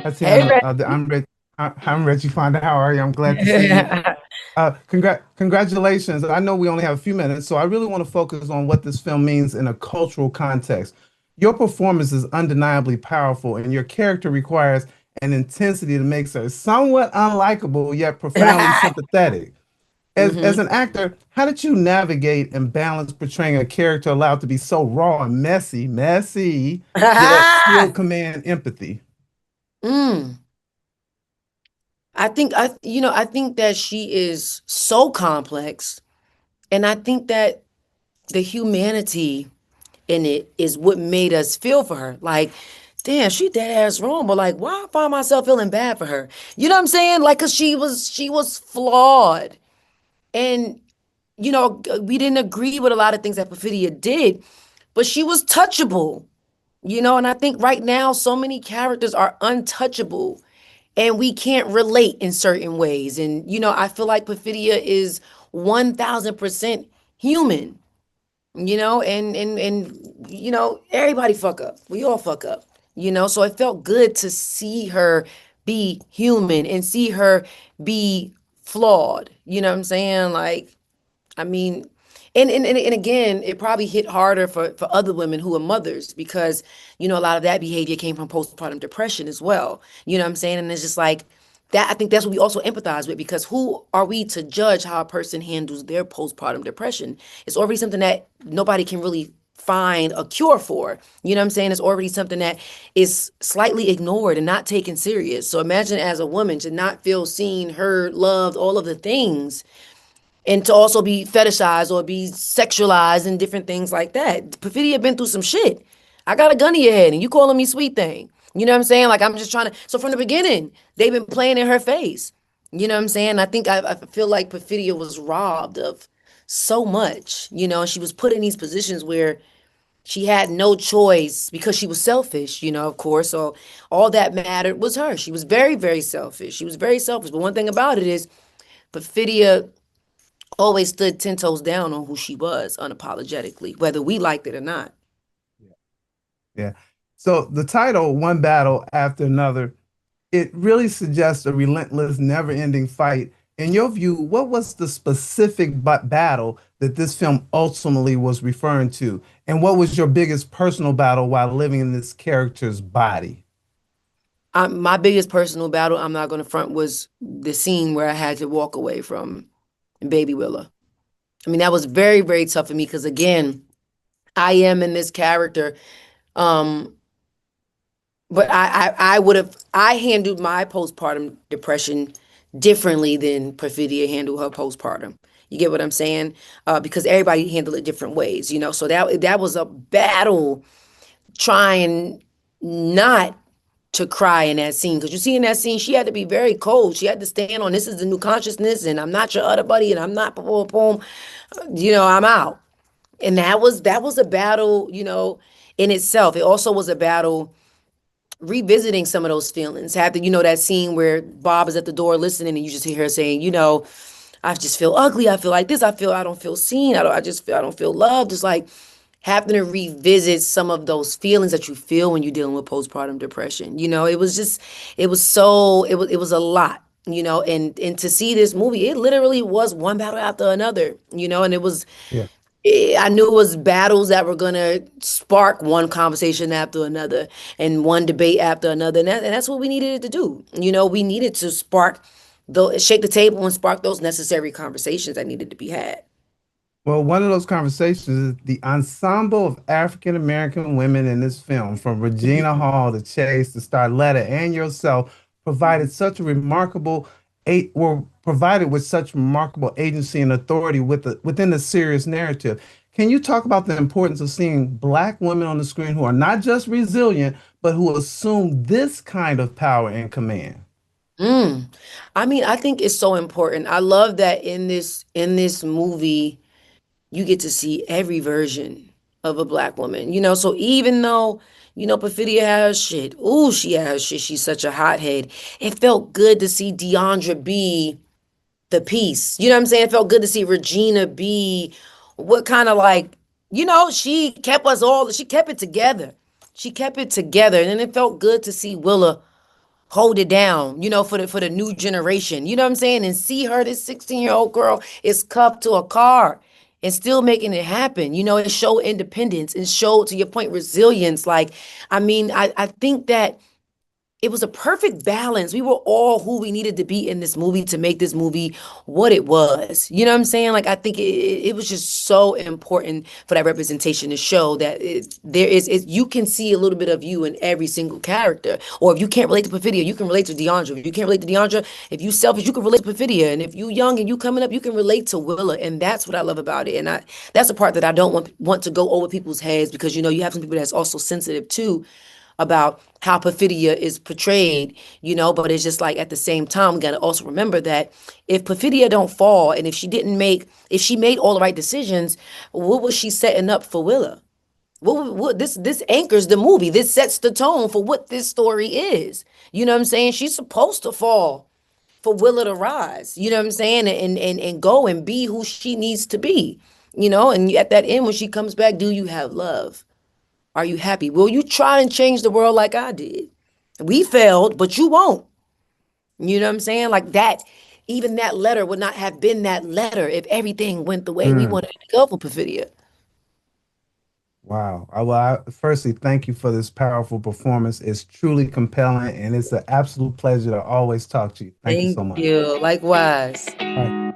Hi, Hey, Tiana. I'm Reggie Ponder. How are you? I'm glad to see you. Red. Congratulations. I know we only have a few minutes, so I really want to focus on what this film means in a cultural context. Your performance is undeniably powerful, and your character requires an intensity that makes her somewhat unlikable yet profoundly sympathetic. As hmm an actor, how did you navigate and balance portraying a character allowed to be so raw and messy, yet still command empathy? mm. I think that she is so complex, and I think that the humanity in it is what made us feel for her. Like, damn, she dead ass wrong, but like, why I find myself feeling bad for her? You know what I'm saying? Like, cause she was flawed, and we didn't agree with a lot of things that Perfidia did, but she was touchable. And I think right now so many characters are untouchable and we can't relate in certain ways. And I feel like Perfidia is 1000% human, and everybody fuck up. We all fuck up. So it felt good to see her be human and see her be flawed. You know what I'm saying? Like, I mean, and again, it probably hit harder for other women who are mothers because, a lot of that behavior came from postpartum depression as well. You know what I'm saying? And it's just like that. I think that's what we also empathize with because who are we to judge how a person handles their postpartum depression? It's already something that nobody can really find a cure for. You know what I'm saying? It's already something that is slightly ignored and not taken serious. So imagine as a woman to not feel seen, heard, loved, all of the things and to also be fetishized or be sexualized and different things like that. Perfidia been through some shit. I got a gun in your head and you calling me sweet thing. You know what I'm saying? Like I'm just trying to. So from the beginning, they've been playing in her face. You know what I'm saying? I feel like Perfidia was robbed of so much. And she was put in these positions where she had no choice because she was selfish. Of course. So all that mattered was her. She was very, very selfish. She was very selfish. But one thing about it is Perfidia always stood 10 toes down on who she was unapologetically, whether we liked it or not. Yeah. So the title, One Battle After Another, it really suggests a relentless, never-ending fight. In your view, what was the specific battle that this film ultimately was referring to? And what was your biggest personal battle while living in this character's body? My biggest personal battle, I'm not going to front, was the scene where I had to walk away from Baby Willa. I mean, that was very, very tough for me because, again, I am in this character. Um, but I would have, I handled my postpartum depression differently than Perfidia handled her postpartum. You get what I'm saying? Because everybody handled it different ways, So that was a battle trying not to cry in that scene because you see in that scene she had to be very cold. She had to stand on this is the new consciousness and I'm not your other buddy and I'm not boom boom boom. I'm out. And that was a battle, in itself. It also was a battle revisiting some of those feelings. Have to, that scene where Bob is at the door listening and you just hear her saying, I just feel ugly. I feel like this. I don't feel seen. I don't feel loved. It's like having to revisit some of those feelings that you feel when you're dealing with postpartum depression. It was a lot, and to see this movie, it literally was one battle after another, and it was, Yeah. I knew it was battles that were gonna spark one conversation after another and one debate after another, and that's what we needed it to do. We needed to shake the table and spark those necessary conversations that needed to be had. Well, one of those conversations is the ensemble of African American women in this film, from Regina Hall to Chase to Starletta and yourself, were provided with such remarkable agency and authority within the serious narrative. Can you talk about the importance of seeing Black women on the screen who are not just resilient, but who assume this kind of power and command? Mm. I mean, I think it's so important. I love that in this movie, you get to see every version of a Black woman. So even though, Perfidia has shit, ooh, she has shit, she's such a hothead. It felt good to see Deandra be the piece. You know what I'm saying? It felt good to see Regina be what kind of like, she kept it together. She kept it together. And then it felt good to see Willa hold it down, for the new generation. You know what I'm saying? And see her, this 16-year-old girl, is cuffed to a car and still making it happen. It showed independence and showed, to your point, resilience. Like, I mean, I think that it was a perfect balance. We were all who we needed to be in this movie to make this movie what it was. You know what I'm saying? Like, I think it was just so important for that representation to show that you can see a little bit of you in every single character. Or if you can't relate to Perfidia, you can relate to Deandra. If you can't relate to Deandra, if you selfish, you can relate to Perfidia. And if you young and you coming up, you can relate to Willa. And that's what I love about it. And that's the part that I don't want to go over people's heads, because you have some people that's also sensitive too about how Perfidia is portrayed, but it's just like, at the same time, we got to also remember that if Perfidia don't fall, and if she made all the right decisions, what was she setting up for Willa? This anchors the movie. This sets the tone for what this story is. You know what I'm saying? She's supposed to fall for Willa to rise. You know what I'm saying? And go and be who she needs to be. And at that end, when she comes back, do you have love? Are you happy? Will you try and change the world like I did? We failed, but you won't. You know what I'm saying? Like that, even that letter would not have been that letter if everything went the way we Mm, wanted it to go for Perfidia. wow. Firstly, thank you for this powerful performance. It's truly compelling, and it's an absolute pleasure to always talk to you. Thank you Thank so much. you. Likewise. All right.